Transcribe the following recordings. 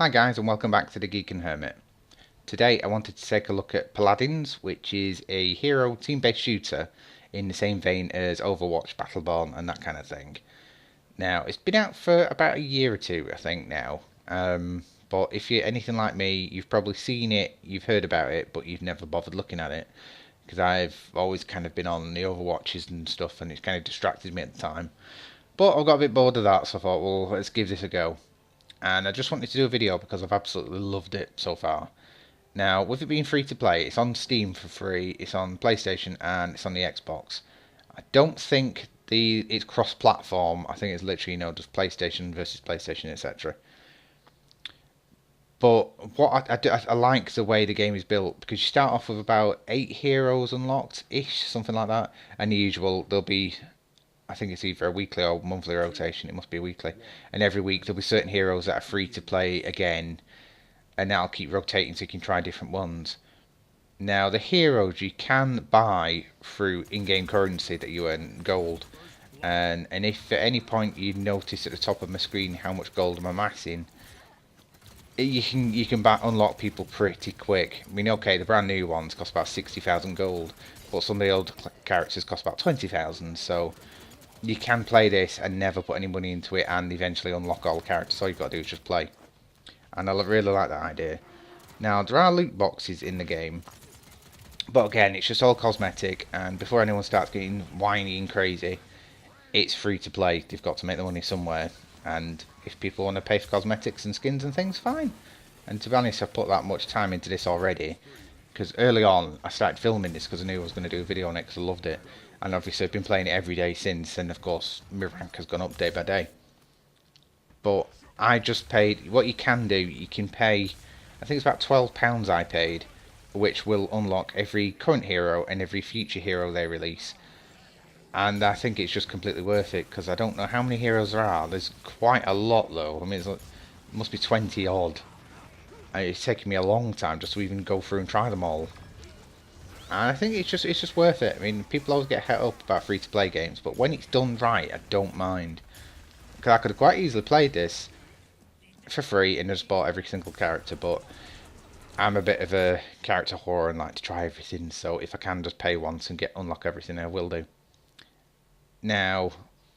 Hi guys and welcome back to the Geek and Hermit. Today I wanted to take a look at Paladins, which is a hero team-based shooter in the same vein as Overwatch, Battleborn and that kind of thing. Now, it's been out for about a year or two, I think now. But if you're anything like me, you've probably seen it, you've heard about it, but you've never bothered looking at it. Because I've always kind of been on the Overwatches and stuff and it's kind of distracted me at the time. But I got a bit bored of that, so I thought, well, let's give this a go. And I just wanted to do a video because I've absolutely loved it so far. Now, with it being free to play, it's on Steam for free, it's on PlayStation, and it's on the Xbox. I don't think it's cross-platform. I think it's literally, just PlayStation versus PlayStation, etc. But what I like the way the game is built, because you start off with about 8 heroes unlocked-ish, something like that. And the usual, there'll be, I think it's either a weekly or monthly rotation. It must be weekly. And every week there'll be certain heroes that are free to play again, and that'll keep rotating so you can try different ones. Now, the heroes you can buy through in-game currency that you earn gold. And if at any point you notice at the top of my screen how much gold I'm amassing, you can unlock people pretty quick. I mean, okay, the brand new ones cost about 60,000 gold, but some of the old characters cost about 20,000. So you can play this and never put any money into it and eventually unlock all the characters. All you've got to do is just play. And I really like that idea. Now, there are loot boxes in the game, but again, it's just all cosmetic, and before anyone starts getting whiny and crazy, it's free to play. They've got to make the money somewhere, and if people want to pay for cosmetics and skins and things, fine. And to be honest, I've put that much time into this already, because early on, I started filming this because I knew I was going to do a video on it because I loved it, and obviously I've been playing it every day since, and of course, my rank has gone up day by day. But I just paid, what you can do, you can pay, I think it's about £12 I paid, which will unlock every current hero and every future hero they release. And I think it's just completely worth it, because I don't know how many heroes there are. There's quite a lot though. I mean, it must be 20 odd. And it's taken me a long time just to even go through and try them all. And I think it's just worth it. I mean, people always get het up about free-to-play games, but when it's done right, I don't mind. Because I could have quite easily played this for free and just bought every single character, but I'm a bit of a character whore and like to try everything, so if I can just pay once and unlock everything, I will do. Now,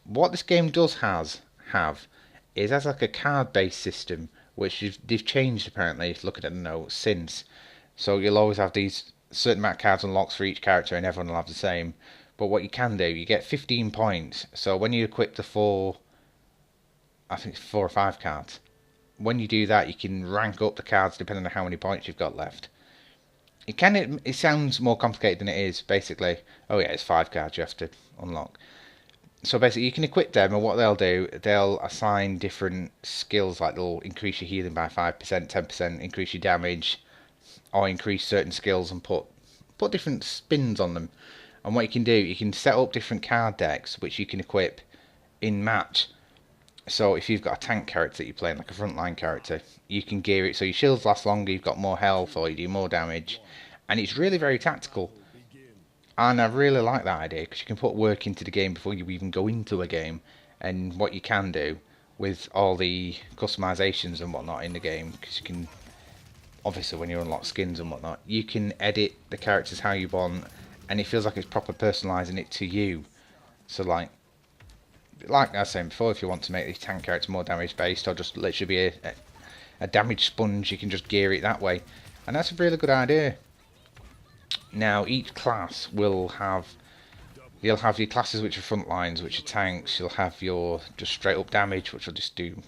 what this game does have is has like a card-based system, which they've changed apparently, looking at the notes, since. So you'll always have these certain amount of cards unlocked for each character and everyone will have the same. But what you can do, you get 15 points, so when you equip the I think it's 4 or 5 cards, when you do that, you can rank up the cards depending on how many points you've got left. It sounds more complicated than it is, basically. Oh yeah, it's 5 cards you have to unlock. So basically, you can equip them, and what they'll do, they'll assign different skills, like they'll increase your healing by 5%, 10%, increase your damage, or increase certain skills and put different spins on them. And what you can do, you can set up different card decks, which you can equip in match. So if you've got a tank character that you're playing, like a frontline character, you can gear it so your shields last longer, you've got more health, or you do more damage. And it's really very tactical. And I really like that idea, because you can put work into the game before you even go into a game. And what you can do with all the customizations and whatnot in the game, because you can, obviously when you unlock skins and whatnot, you can edit the characters how you want, and it feels like it's proper personalising it to you. So like I was saying before, if you want to make the tank character more damage based, or just literally be a damage sponge, you can just gear it that way. And that's a really good idea. Now, each class will you'll have your classes which are front lines, which are tanks. You'll have your just straight up damage, which will just do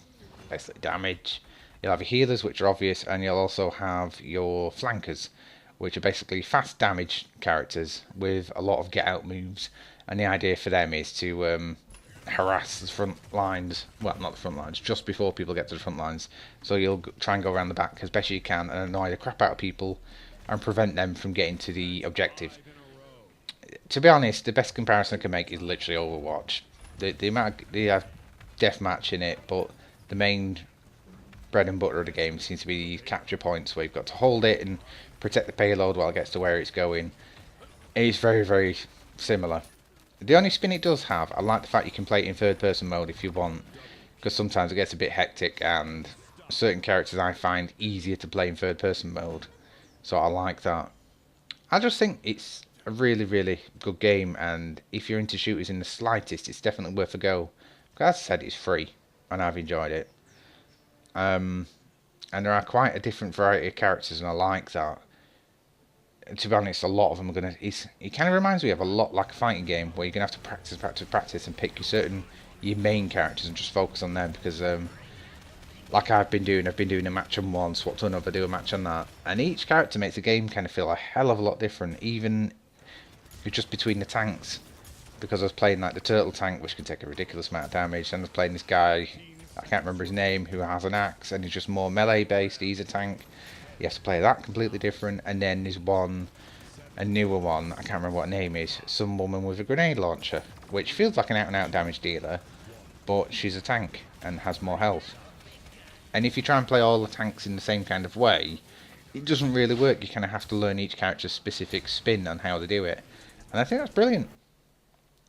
basically damage. You'll have your healers, which are obvious, and you'll also have your flankers, which are basically fast damage characters with a lot of get out moves. And the idea for them is to harass the front lines, well, not the front lines, just before people get to the front lines. So you'll try and go around the back as best you can and annoy the crap out of people and prevent them from getting to the objective. To be honest, the best comparison I can make is literally Overwatch. They have deathmatch in it, but the main bread and butter of the game seems to be the capture points, where you've got to hold it and protect the payload while it gets to where it's going. It's very, very similar. The only spin it does have, I like the fact you can play it in third person mode if you want, because sometimes it gets a bit hectic and certain characters I find easier to play in third person mode. So I like that. I just think it's a really, really good game, and if you're into shooters in the slightest, it's definitely worth a go. As I said, it's free, and I've enjoyed it. And there are quite a different variety of characters, and I like that. And to be honest, a lot of them are gonna. It kind of reminds me of a lot like a fighting game where you're gonna have to practice, practice, practice, and pick your main characters and just focus on them because like I've been doing a match on one, swap to another, do a match on that, and each character makes the game kind of feel a hell of a lot different, even if you're just between the tanks. Because I was playing like the turtle tank, which can take a ridiculous amount of damage, and I was playing this guy, I can't remember his name, who has an axe, and he's just more melee based, he's a tank. You have to play that completely different, and then there's a newer one, I can't remember what her name is, some woman with a grenade launcher, which feels like an out and out damage dealer, but she's a tank, and has more health. And if you try and play all the tanks in the same kind of way, it doesn't really work. You kind of have to learn each character's specific spin on how they do it. And I think that's brilliant.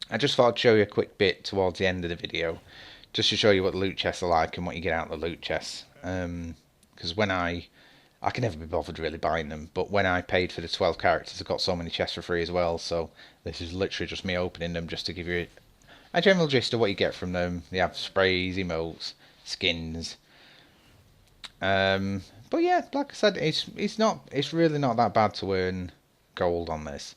I just thought I'd show you a quick bit towards the end of the video, just to show you what the loot chests are like and what you get out of the loot chests. Because when I can never be bothered really buying them, but when I paid for the 12 characters, I got so many chests for free as well. So this is literally just me opening them just to give you a general gist of what you get from them. They have sprays, emotes, skins. But yeah, like I said, it's really not that bad to earn gold on this.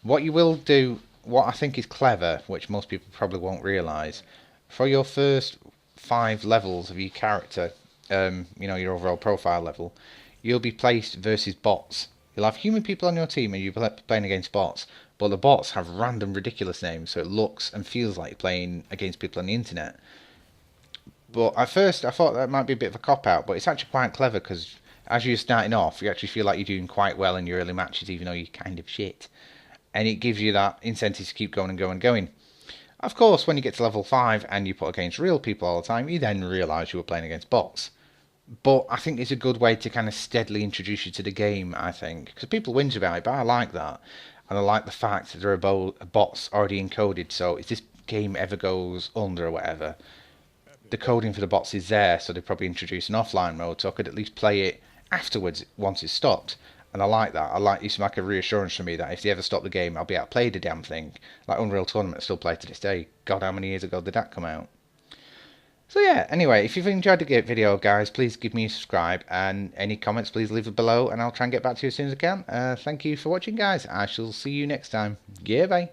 What you will do, what I think is clever, which most people probably won't realise, for your first 5 levels of your character, your overall profile level, you'll be placed versus bots. You'll have human people on your team and you'll be playing against bots, but the bots have random ridiculous names, so it looks and feels like you're playing against people on the internet. But at first, I thought that might be a bit of a cop out, but it's actually quite clever because as you're starting off, you actually feel like you're doing quite well in your early matches, even though you're kind of shit. And it gives you that incentive to keep going and going and going. Of course, when you get to level 5 and you put against real people all the time, you then realise you were playing against bots. But I think it's a good way to kind of steadily introduce you to the game, I think. Because people whinge about it, but I like that. And I like the fact that there are bots already encoded, so if this game ever goes under or whatever, the coding for the bots is there, so they probably introduce an offline mode, so I could at least play it afterwards once it's stopped. And I like that. It's like a reassurance for me that if they ever stop the game, I'll be able to play the damn thing. Like Unreal Tournament, I still play to this day. God, how many years ago did that come out? So yeah, anyway, if you've enjoyed the video, guys, please give me a subscribe, and any comments, please leave it below, and I'll try and get back to you as soon as I can. Thank you for watching, guys. I shall see you next time. Goodbye.